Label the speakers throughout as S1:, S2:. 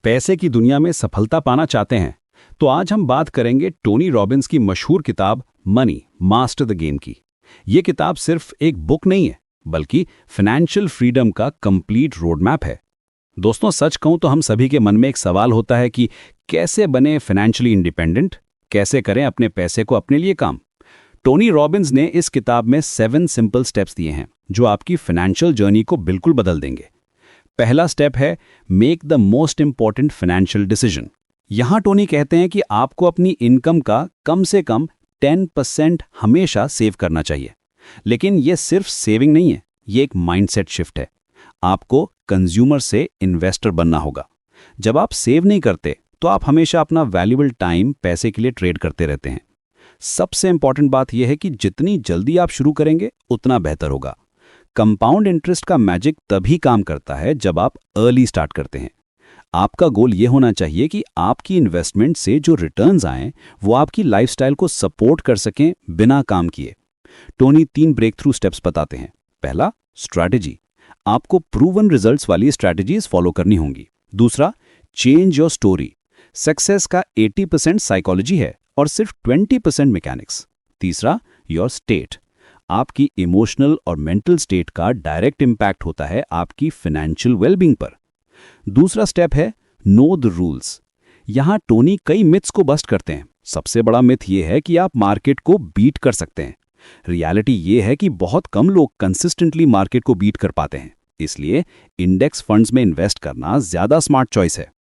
S1: पैसे की दुनिया में सफलता पाना चाहते हैं तो आज हम बात करेंगे टोनी रॉबिन्स की मशहूर किताब मनी मास्टर द गेम की। ये किताब सिर्फ एक बुक नहीं है बल्कि फाइनेंशियल फ्रीडम का कंप्लीट रोड मैप है। दोस्तों, सच कहूं तो हम सभी के मन में एक सवाल होता है कि कैसे बने फाइनेंशियली इंडिपेंडेंट, कैसे करें अपने पैसे को अपने लिए काम। टोनी रॉबिन्स ने इस किताब में 7 सिंपल स्टेप्स दिए हैं जो आपकी फाइनेंशियल जर्नी को बिल्कुल बदल देंगे। पहला स्टेप है make the most important financial decision. यहां टोनी कहते हैं कि आपको अपनी इनकम का कम से कम 10% हमेशा सेव करना चाहिए। लेकिन यह सिर्फ सेविंग नहीं है, यह एक माइंडसेट शिफ्ट है। आपको कंज्यूमर से इन्वेस्टर बनना होगा। जब आप सेव नहीं करते तो आप हमेशा अपना वैल्यूएबल टाइम पैसे के लिए ट्रेड करते रहते हैं। सबसे इंपॉर्टेंट बात यह है कि जितनी जल्दी आप शुरू करेंगे उतना बेहतर होगा। कंपाउंड इंटरेस्ट का मैजिक तभी काम करता है जब आप अर्ली स्टार्ट करते हैं। आपका गोल यह होना चाहिए कि आपकी इन्वेस्टमेंट से जो रिटर्न्स आएं वो आपकी लाइफस्टाइल को सपोर्ट कर सकें बिना काम किए। टोनी 3 ब्रेक थ्रू स्टेप्स बताते हैं। पहला, स्ट्रैटेजी। आपको प्रूवन रिजल्ट्स वाली स्ट्रैटेजीज फॉलो करनी होंगी। दूसरा, चेंज योर स्टोरी। सक्सेस का 80% साइकोलॉजी है और सिर्फ 20% मैकेनिक्स। तीसरा, योर स्टेट। आपकी इमोशनल और मेंटल स्टेट का डायरेक्ट इंपैक्ट होता है आपकी फाइनेंशियल वेलबींग पर। दूसरा स्टेप है नो द रूल्स। यहां टोनी कई मिथ्स को बस्ट करते हैं। सबसे बड़ा मिथ यह है कि आप मार्केट को बीट कर सकते हैं। रियलिटी यह है कि बहुत कम लोग कंसिस्टेंटली मार्केट को बीट कर पाते हैं। इसलिए इंडेक्स फंड्स में इन्वेस्ट करना ज्यादा स्मार्ट चॉइस है।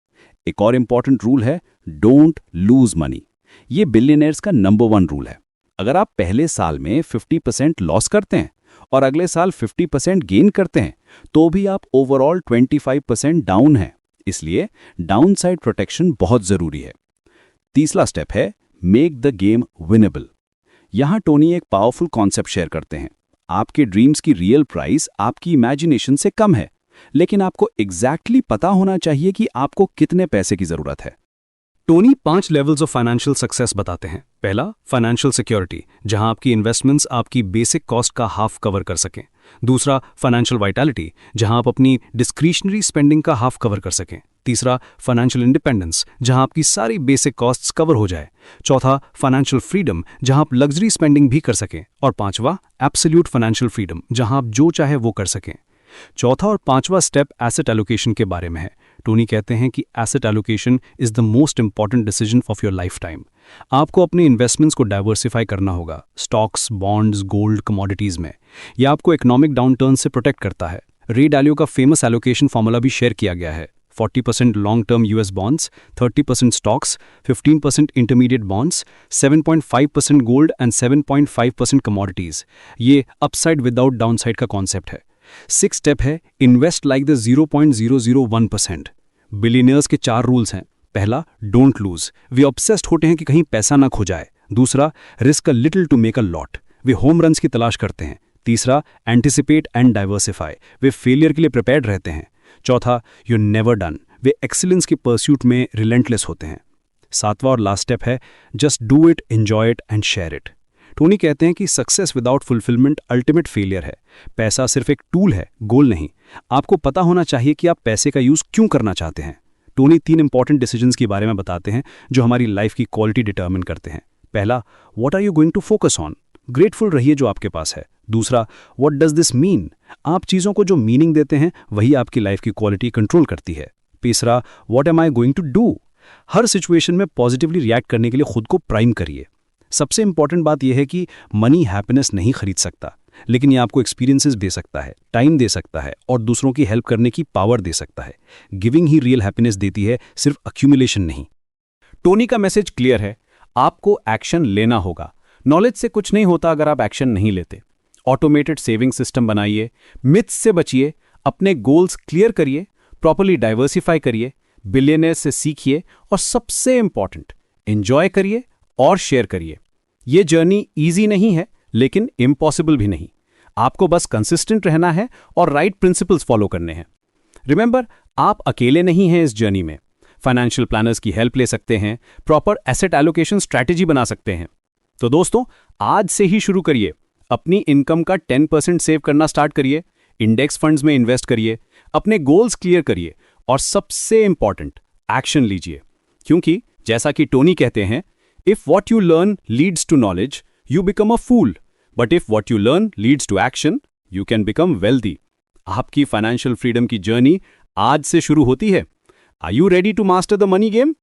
S1: एक और इंपॉर्टेंट रूल है डोंट लूज मनी। यह बिलियनियर्स का नंबर 1 रूल है। अगर आप पहले साल में 50% लॉस करते हैं और अगले साल 50% गेन करते हैं तो भी आप ओवरऑल 25% डाउन हैं। इसलिए डाउनसाइड प्रोटेक्शन बहुत जरूरी है। तीसरा स्टेप है मेक द गेम विनेबल। यहां टोनी एक पावरफुल कॉन्सेप्ट शेयर करते हैं। आपके ड्रीम्स की रियल प्राइस आपकी इमेजिनेशन से कम है, लेकिन आपको एग्जैक्टली पता होना चाहिए कि आपको कितने पैसे की जरूरत है।
S2: Tony 5 levels of financial success बताते हैं। पहला, फाइनेंशियल सिक्योरिटी, जहां आपकी इन्वेस्टमेंट्स आपकी बेसिक कॉस्ट का हाफ कवर कर सकें। दूसरा, फाइनेंशियल वाइटैलिटी, जहां आप अपनी डिस्क्रिशनरी स्पेंडिंग का हाफ कवर कर सकें। तीसरा, फाइनेंशियल इंडिपेंडेंस, जहां आपकी सारी बेसिक कॉस्ट्स कवर हो जाए। चौथा, फाइनेंशियल फ्रीडम, जहां आप लग्जरी स्पेंडिंग भी कर सकें। और पांचवा, एब्सोल्यूट फाइनेंशियल फ्रीडम, जहां आप जो चाहे वो कर सकें। चौथा और पांचवा स्टेप एसेट एलोकेशन के बारे में है। टोनी कहते हैं कि asset allocation is the most important decision of your life time. आपको अपने इन्वेस्टमेंट्स को डाइवर्सिफाई करना होगा, स्टॉक्स, बॉन्ड्स, गोल्ड, कमोडिटीज में। यह आपको इकोनॉमिक डाउनटर्न से प्रोटेक्ट करता है। रे डालियो का फेमस एलोकेशन फॉर्मूला भी शेयर किया गया है। 40% long term US bonds, 30% stocks, 15% intermediate bonds, 7.5% gold and 7.5% commodities. ये अपसाइड विदाउट डाउनसाइड का कॉन्सेप्ट है। 6 स्टेप है इन्वेस्ट लाइक द 0.001%। बिलियनियर्स के 4 रूल्स हैं। पहला, डोंट लूज। वे ऑब्सेस्ड होते हैं कि कहीं पैसा ना खो जाए। दूसरा, risk a little to make a lot. वे होम रन्स की तलाश करते हैं। तीसरा, एंटिसिपेट एंड डाइवर्सिफाई। वे फेलियर के लिए प्रिपेयर्ड रहते हैं। चौथा, यू नेवर डन। वे एक्सीलेंस की परस्यूट में रिलेंटलेस होते हैं। 7वां और लास्ट स्टेप है just do it, enjoy it and share it. Tony कहते हैं कि success without fulfilment ultimate failure है। पैसा सिर्फ एक टूल है, गोल नहीं। आपको पता होना चाहिए कि आप पैसे का यूज क्यों करना चाहते हैं। टोनी 3 इंपॉर्टेंट डिसीजंस के बारे में बताते हैं जो हमारी लाइफ की क्वालिटी डिटरमिन करते हैं। पहला, what are you going to focus on. Grateful रहिए जो आपके पास है। दूसरा, व्हाट डज दिस मीन। आप चीजों को जो मीनिंग देते हैं वही आपकी लाइफ की क्वालिटी कंट्रोल करती है। तीसरा, what am I going to do. हर सिचुएशन में पॉजिटिवली रिएक्ट करने के लिए खुद को प्राइम करिए। सबसे इंपॉर्टेंट बात यह है कि मनी हैप्पीनेस नहीं खरीद सकता, लेकिन यह आपको एक्सपीरियंसेस दे सकता है, टाइम दे सकता है और दूसरों की हेल्प करने की पावर दे सकता है। गिविंग ही रियल हैप्पीनेस देती है, सिर्फ अक्यूमुलेशन नहीं।
S1: टोनी का मैसेज क्लियर है, आपको एक्शन लेना होगा। नॉलेज से कुछ नहीं होता अगर आप एक्शन नहीं लेते। ऑटोमेटेड सेविंग सिस्टम बनाइए, मिथ्स से बचिए, अपने गोल्स क्लियर करिए, प्रॉपर्ली डाइवर्सिफाई करिए, बिलियनियर्स से सीखिए और सबसे इंपॉर्टेंट, एंजॉय करिए और शेयर करिए। ये जर्नी इजी नहीं है लेकिन इम्पॉसिबल भी नहीं। आपको बस कंसिस्टेंट रहना है और राइट प्रिंसिपल्स फॉलो करने हैं। रिमेंबर, आप अकेले नहीं हैं इस जर्नी में। फाइनेंशियल प्लानर्स की हेल्प ले सकते हैं, प्रॉपर एसेट एलोकेशन स्ट्रैटेजी बना सकते हैं। तो दोस्तों, आज से ही शुरू करिए। अपनी इनकम का 10% सेव करना स्टार्ट करिए, इंडेक्स फंड्स में इन्वेस्ट करिए, अपने गोल्स क्लियर करिए और सबसे इंपॉर्टेंट,
S2: एक्शन लीजिए, क्योंकि जैसा कि टोनी कहते हैं, if what you learn leads to knowledge you become a fool, but if what you learn leads to action you can become wealthy. आपकी फाइनेंशियल फ्रीडम की जर्नी आज से शुरू होती है। Are you ready to master the money game?